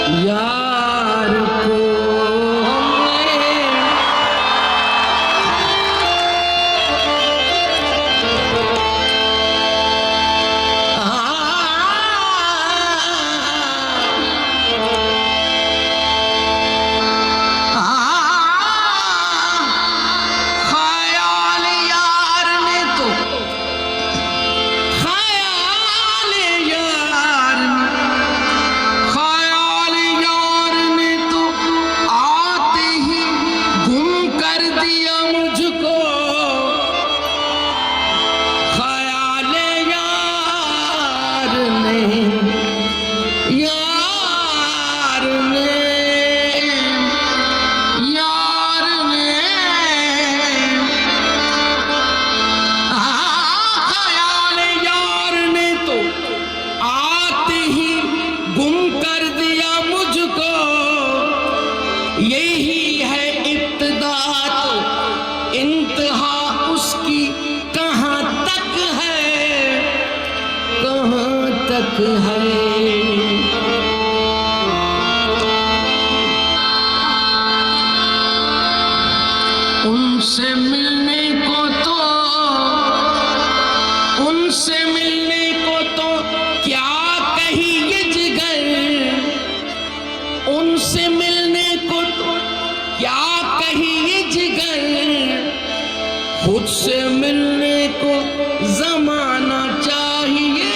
यार को यही है इब्तिदा तो इंतहा उसकी कहाँ तक है, कहाँ तक है। उनसे मिलने को तो क्या कहिए जिगर, उनसे मिलने को तो क्या कहिए जिगर, खुद से मिलने को जमाना चाहिए।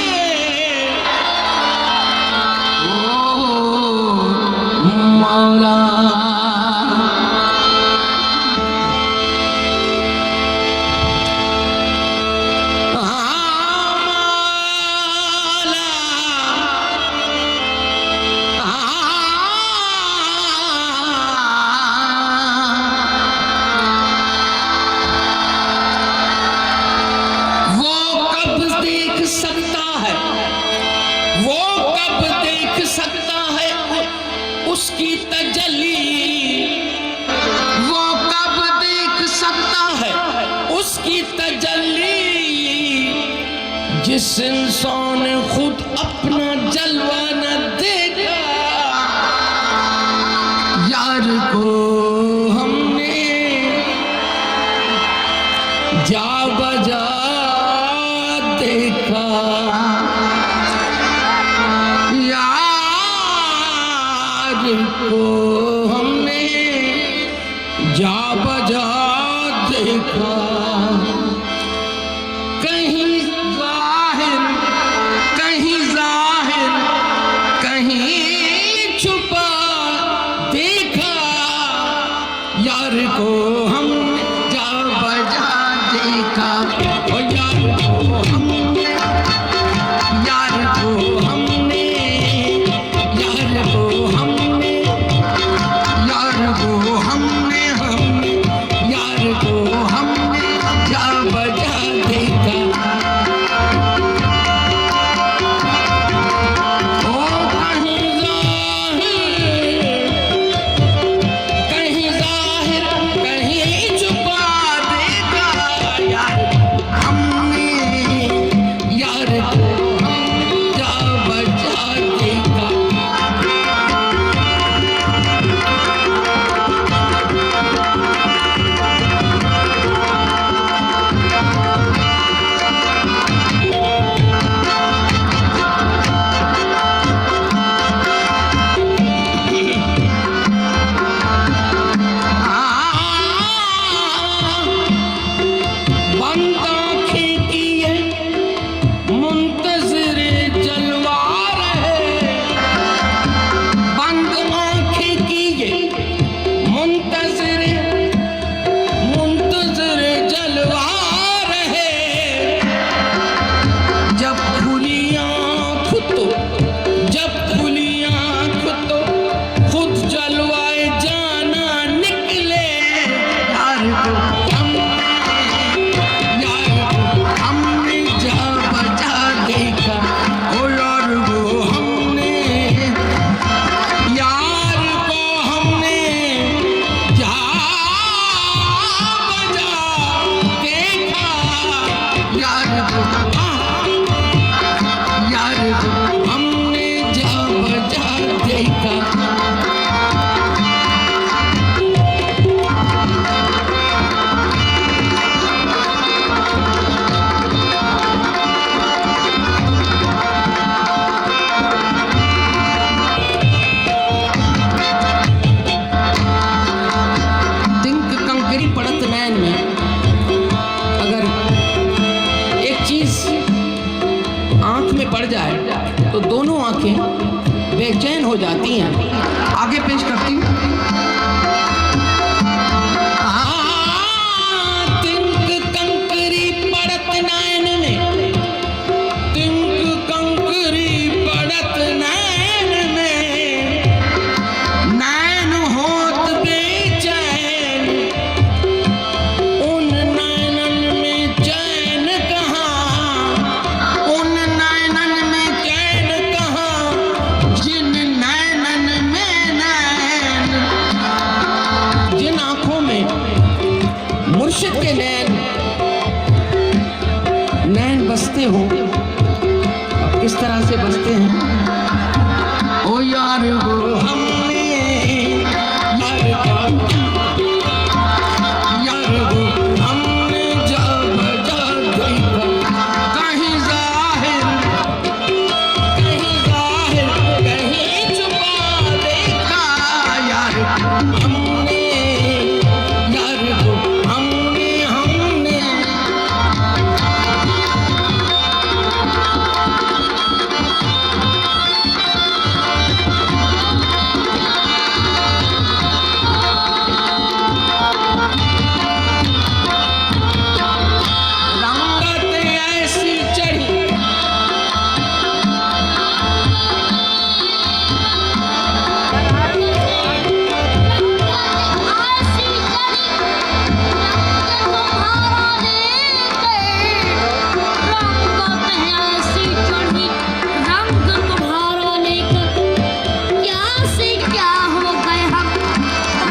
ओ मौला उसकी तजल्ली, वो कब देख सकता है उसकी तजल्ली, जिस इंसान ने खुद अपना जलवा न देखा। यार को हमने जा बजा देखा, को हमने जा बजा देखा। कहीं जाहिर कहीं छुपा देखा। यार को हमने जा बजा देखा। ओ यार को हमने, यार को हमने, यार को हमने, यार को हमने, यार को हमने जा बजा देखा। ओ कहीं जाहिर बेचैन हो जाती हैं। आगे पेश करती हूँ। तिनक कंकरी पड़त नैन में, तिनक कंकरी पड़त नैन में, नैन होत बेचैन, उन नैनन में चैन कहाँ, उन नैनन में चैन कहाँ, जिन नैनन में नैन, जिन आंखों में मुर्शिद के नैन नैन बसते हो। किस तरह से बसते हैं? ओ यार वो हमने यार वो हमने जब देखा, कहीं जाहिर कहीं छुपा देखा, यार हमने यार वो हमने रंगत ऐसी चढ़ी,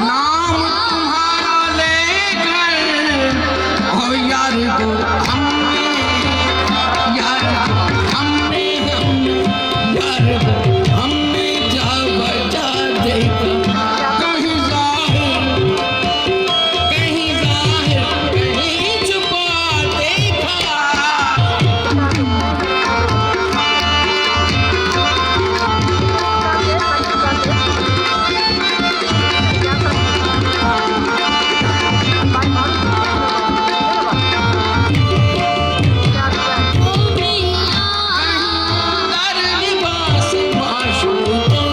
नाम तुम्हारा लेकर, ओ यार को हमने यार को हमने यार को हमने जा बजा देखा, कहीं जाहिर कहीं छुपा देखा। दर लिबास माशूक़ों,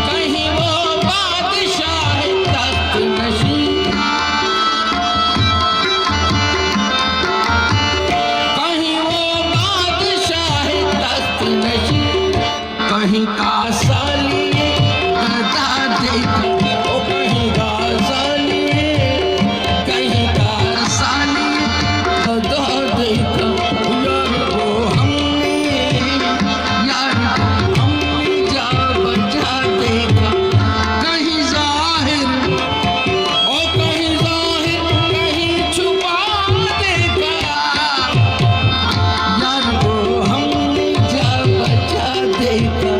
कहीं वो बादशाह तख्त नशीं, कहीं वो बादशाह तख्त नशीं, कहीं कासा लिए गदा देखा, ओ कहीं कासा लिए, कहीं कासा लिए गदा देखा। यार को हमने जा बजा देखा, कहीं जाहिर कहीं छुपा देखा, यार को हमने जा बजा देखा,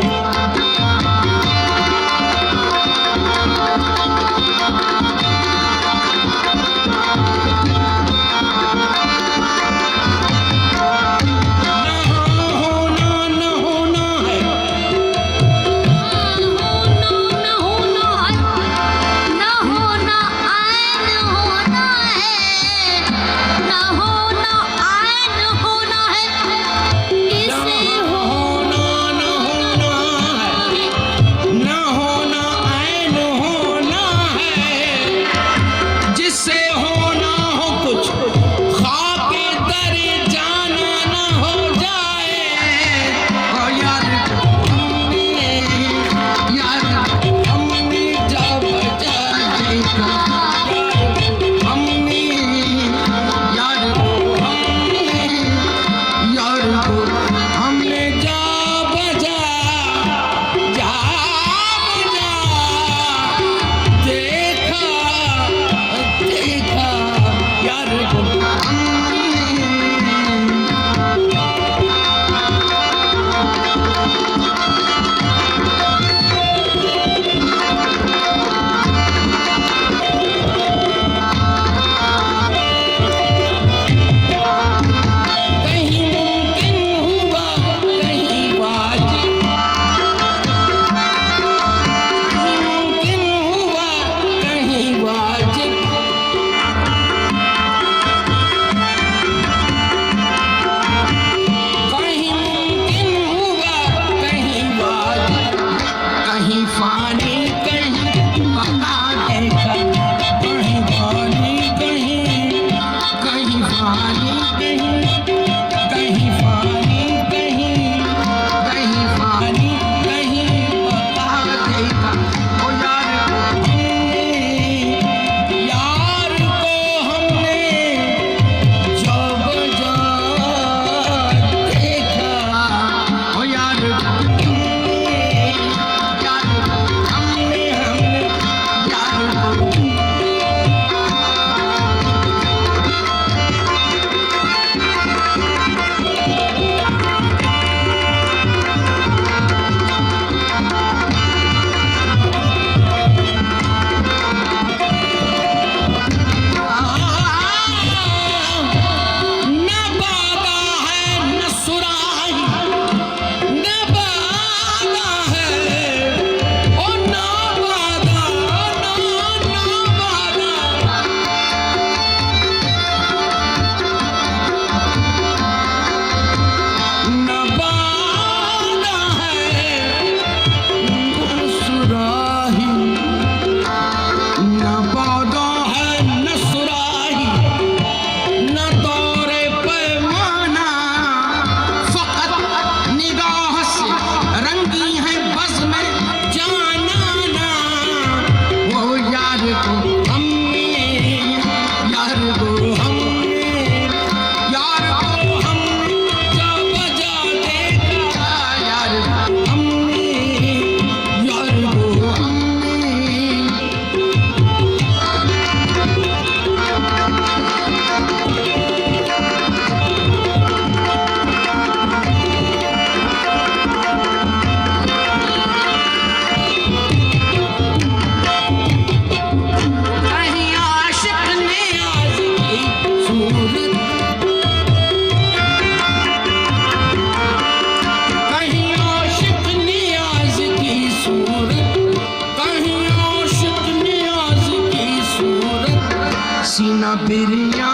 सीना बिरिया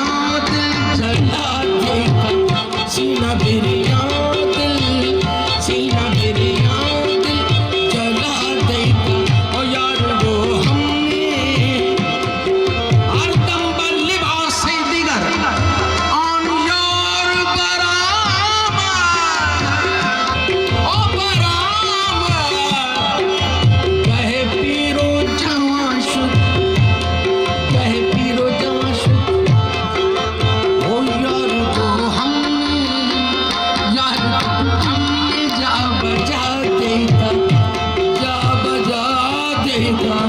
दिल जला देगा, सीना बिरिया दिल, सीना बिरिया दिल जला देगा। ओ यार वो हमने हरदम लिबास दिगर आन यार बरामा, ओ बरामा कहे पीरो जवां शुद, कहे पीरो जवां शुद। ओ यार वो हमने, यार हमने जा बजा देगा, जा बजा देगा।